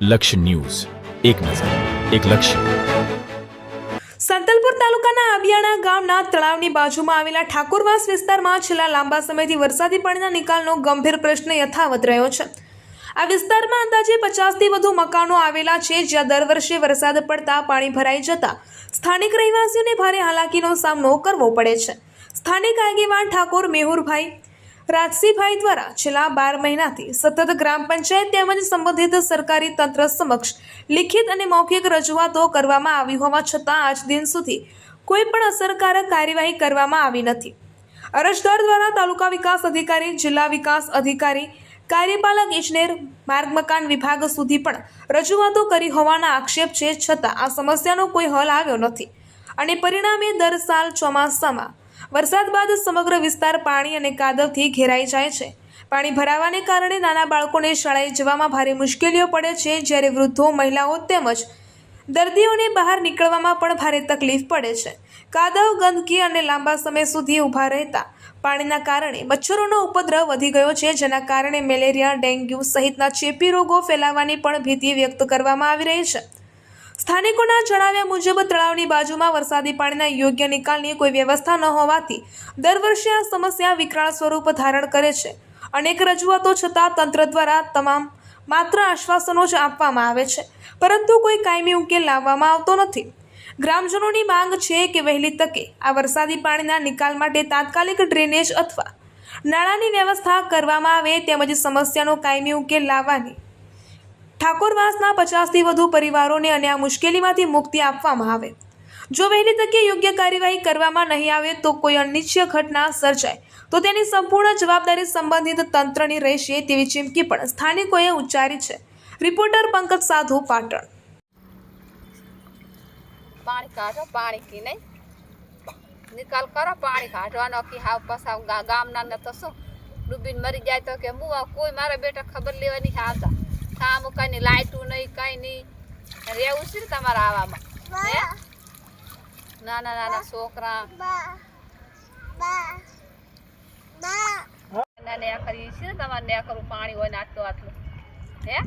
લક્ષ્ય ન્યૂઝ, એક નજર, એક લક્ષ્ય. સંતલપુર તાલુકાના આબિયાણા ગામના તળાવની બાજુમાં આવેલા ઠાકોરવાસ વિસ્તારમાં છેલ્લા લાંબા સમયથી વરસાદી પાણીના નિકાલનો ગંભીર પ્રશ્ન યથાવત રહ્યો છે. આ વિસ્તારમાં અંદાજે 50થી વધુ મકાનો આવેલા છે, જ્યાં દર વર્ષે વરસાદ પડતા પાણી ભરાઈ જતા સ્થાનિક રહેવાસીઓને ભારે હાલાકીનો સામનો કરવો પડે છે. સ્થાનિક આગેવાન ઠાકોર મેહુરભાઈ રાજસીભાઈ દ્વારા છેલ્લા 12 મહિનાથી સતત ગ્રામ પંચાયત તેમજ સંબંધિત સરકારી તંત્ર સમક્ષ લિખિત અને મૌખિક રજૂઆતો કરવામાં આવી હોવા છતાં આજ દિન સુધી કોઈ પણ અસરકારક કાર્યવાહી કરવામાં આવી નથી. અરજદાર દ્વારા તાલુકા વિકાસ અધિકારી, જિલ્લા વિકાસ અધિકારી, કાર્યપાલક ઇજનેર, માર્ગ મકાન વિભાગ સુધી પણ રજૂઆતો કરી હોવાના આક્ષેપ છે, છતાં આ સમસ્યાનો કોઈ હલ આવ્યો નથી અને પરિણામે દર સાલ ચોમાસામાં વરસાદ બાદ સમગ્ર વિસ્તાર પાણી અને કાદવથી ઘેરાઈ જાય છે. પાણી ભરાવાને કારણે નાના બાળકોને શાળાએ જવામાં ભારે મુશ્કેલીઓ પડે છે, જ્યારે વૃદ્ધો, મહિલાઓ તેમજ દર્દીઓને બહાર નીકળવામાં પણ ભારે તકલીફ પડે છે. કાદવ, ગંદકી અને લાંબા સમય સુધી ઊભા રહેતા પાણીના કારણે મચ્છરોનો ઉપદ્રવ વધી ગયો છે, જેના કારણે મેલેરિયા, ડેન્ગ્યુ સહિતના ચેપી રોગો ફેલાવાની પણ ભીતિ વ્યક્ત કરવામાં આવી રહી છે. સ્થાનિકોના જણાવ્યા મુજબ તળાવની બાજુમાં વરસાદી પાણીના યોગ્ય નિકાલની કોઈ વ્યવસ્થા ન હોવાથી દર વર્ષે આ સમસ્યા વિકરાળ સ્વરૂપ ધારણ કરે છે. અનેક રજૂઆતો છતાં તંત્ર દ્વારા માત્ર આશ્વાસનો જ આપવામાં આવે છે, પરંતુ કોઈ કાયમી ઉકેલ લાવવામાં આવતો નથી. ગ્રામજનોની માંગ છે કે વહેલી તકે આ વરસાદી પાણીના નિકાલ માટે તાત્કાલિક ડ્રેનેજ અથવા નાળાની વ્યવસ્થા કરવામાં આવે, તેમજ સમસ્યાનો કાયમી ઉકેલ લાવવાની ઠાકોરવાસના 50થી વધુ પરિવારોને અને આ મુશ્કેલીમાંથી મુક્તિ આપવામાં આવે. જો વહેલી તકે યોગ્ય કાર્યવાહી કરવામાં નહીં આવે તો કોઈ અનિચ્છનીય ઘટના સર્જાય તો તેની સંપૂર્ણ જવાબદારી સંબંધિત તંત્રની રહેશે, તેવી ચીમકી પણ સ્થાનિકોએ ઉચ્ચારી છે. રિપોર્ટર પંકજ સાધુ, પાટણ. પાણી કાઢો, પાણી કી નહીં નિકાલ કરો, પાણી કાઢવાનો કે હાવ પસાવ ગામના ને તો શું ડૂબીને મરી જાય તો કે હું કોઈ મારા બેટા ખબર લેવા નહીં આવતા. કામ કઈ લાઈટું નહીં, કઈ નહીં રહેવું છે તમારા આવામાં. હે નાના નાના છોકરા કરી છે તમારે ને કરવું પાણી હોય ને આટલું આટલું. હે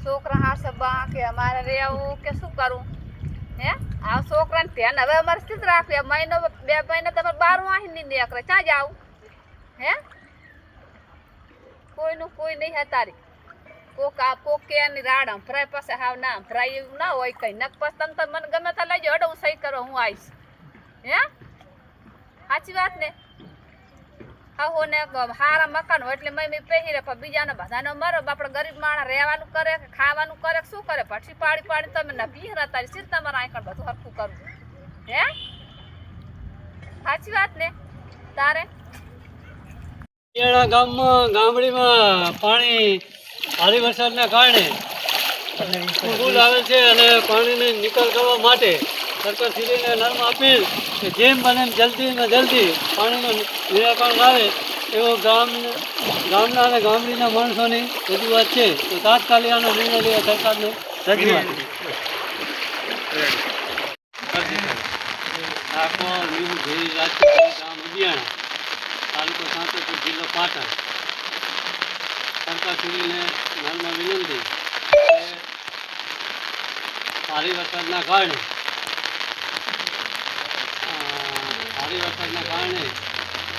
છોકરા હાસે બા કે અમારે રહેવું કે શું કરવું? હે આ છોકરાને ધ્યાન હવે અમારે સ્થિત રાખવી. મહિનો 2 મહિના તમારે 12 વાહી નહીં નીકળે, ક્યાં જાવ? હે કોઈનું કોઈ નહીં હતારી પોકે ની રાડ અંભરાય પાસે હાવ ના અંભરાય એવું ના હોય કઈ નક પછી તમે તો મને ગમે ત્યાં લઈ જાઓ, હું સહી કરો, હું આવીશ. હે સાચી વાત ને? હા હો ને હારા મકાન હોય એટલે મમ્મી પહેરી રહે, પણ બીજાને બધાને મરો. આપણે ગરીબ માણસ રહેવાનું કરે કે ખાવાનું કરે શું કરે? પછી પાડી પાડી તમે ના પીહરા તારી સિર તમારે આંકડ બધું હરખું કરવું. હે સાચી વાત ને? તારે ગામમાં ગામડીમાં પાણી ભારે વરસાદના કારણે ફૂલ આવે છે અને પાણીનો નિકાલ કરવા માટે સરકારશ્રીને નર્મ અપીલ કે જેમ બને જલ્દીમાં જલ્દી પાણીનું નિરાકરણ આવે એવો ગામના અને ગામડીના માણસોની રજૂઆત છે. તો તાત્કાલિક આનો નિર્ણય લેવા સરકારને રજૂઆત. ઠાકોર મેહુરભાઈ રાજસીભાઈ, ગામ આબિયાણા, તાલુકો સંતલપુર, જિલ્લો પાટણ. સરકારશ્રીને નર્મ વિનંતી કે ભારે વરસાદના કારણે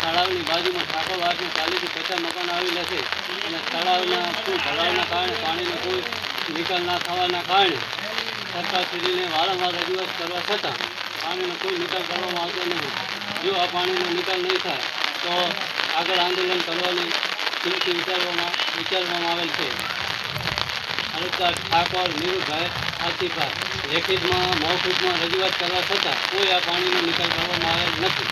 તળાવની બાજુમાં ઠાકોરવાસની 40થી 50 મકાનો આવેલા છે અને તળાવના ફૂલ ભરાવાના કારણે પાણીનો કોઈ નિકાલ ના થવાના કારણે સરકારશ્રીને વારંવાર રજૂઆત કરવા છતાં પાણીનો કોઈ નિકાલ કરવામાં આવતો નથી. જો આ પાણીનો નિકાલ નહીં થાય તો આગળ આંદોલન કરવાની વિચારવામાં આવેલ છે. અરજદાર ઠાકોર મેહુરભાઈ રાજસીભાઈ લેખિતમાં મૌખિકમાં રજૂઆત કરવા છતાં કોઈ આ પાણીનો નિકાલ કરવામાં આવેલ નથી.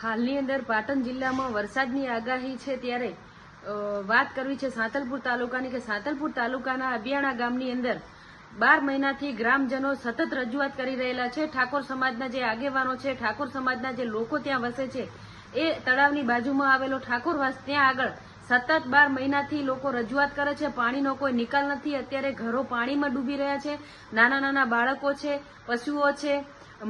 હાલની અંદર પાટણ જિલ્લામાં વરસાદની આગાહી છે, ત્યારે વાત કરવી છે સાંતલપુર તાલુકાની કે સાંતલપુર તાલુકાના આબિયાણા ગામની અંદર 12 મહિનાથી ગ્રામજનો સતત રજૂઆત કરી રહેલા છે. ઠાકોર સમાજના જે આગેવાનો છે, ઠાકોર સમાજના જે લોકો ત્યાં વસે છે, એ તળાવની બાજુમાં આવેલો ઠાકોરવાસ, ત્યાં આગળ સતત 12 મહિનાથી લોકો રજૂઆત કરે છે. પાણીનો કોઈ નિકાલ નથી. અત્યારે ઘરો પાણીમાં ડૂબી રહ્યા છે. નાના નાના બાળકો છે, પશુઓ છે,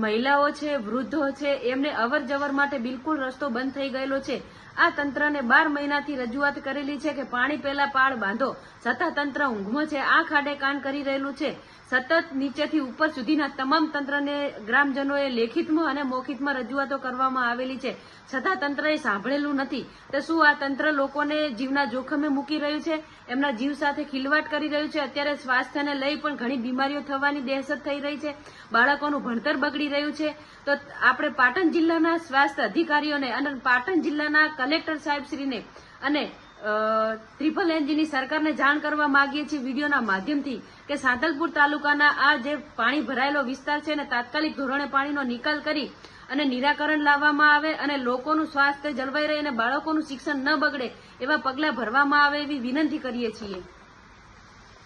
મહિલાઓ છે, વૃદ્ધો છે, એમને અવર જવર માટે બિલકુલ રસ્તો બંધ થઈ ગયેલો છે. આ તંત્રને 12 મહિનાથી રજૂઆત કરેલી છે કે પાણી પહેલા પાળ બાંધો, છતાં તંત્ર ઊંઘમાં છે, આ ખાડે કાન કરી રહેલું છે. સતત નીચેથી ઉપર સુધીના તમામ તંત્રને ગ્રામજનોએ લેખિતમાં અને મૌખિકમાં રજૂઆતો કરવામાં આવેલી છે, છતાં તંત્રએ સાંભળેલું નથી. તો શું આ તંત્ર લોકોને જીવના જોખમે મૂકી રહ્યું છે, એમના જીવ સાથે ખિલવાડ કરી રહ્યું છે? અત્યારે સ્વાસ્થ્યને લઈ પણ ઘણી બીમારીઓ થવાની દહેશત થઈ રહી છે, બાળકોનું ભણતર બગડી રહ્યું છે. તો આપણે પાટણ જિલ્લાના સ્વાસ્થ્ય અધિકારીઓને અને પાટણ જિલ્લાના કલેક્ટર સાહેબશ્રીને અને ટ્રિપલ એનજીની સરકારને જાણ કરવા માંગીએ છીએ વિડીયોના માધ્યમથી કે સાંતલપુર તાલુકાના આ જે પાણી ભરાયેલો વિસ્તાર છે એને તાત્કાલિક ધોરણે પાણીનો નિકાલ કરી અને નિરાકરણ લાવવામાં આવે અને લોકોનું સ્વાસ્થ્ય જળવાઈ રહે અને બાળકોનું શિક્ષણ ન બગડે એવા પગલાં ભરવામાં આવે એવી વિનંતી કરીએ છીએ.